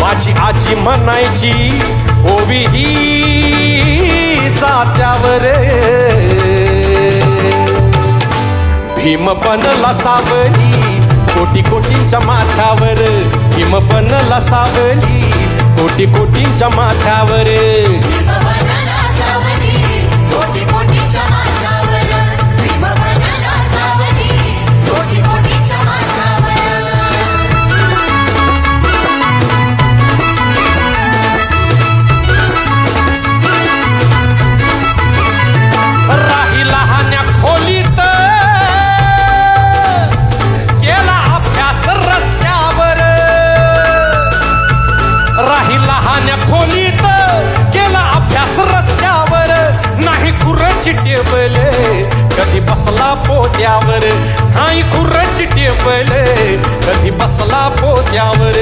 माझी आजी म्हणायची ओवी ही जात्यावर भीम बनला सावली कोटी कोटींच्या माथ्यावर भीम बनला सावली कोटी कोटींच्या माथ्यावर खोलीत केला अभ्यास रस्त्यावर नाही खुर्ची टेबल कधी बसला पोत्यावर नाही खुर्ची टेबल कधी बसला पोत्यावर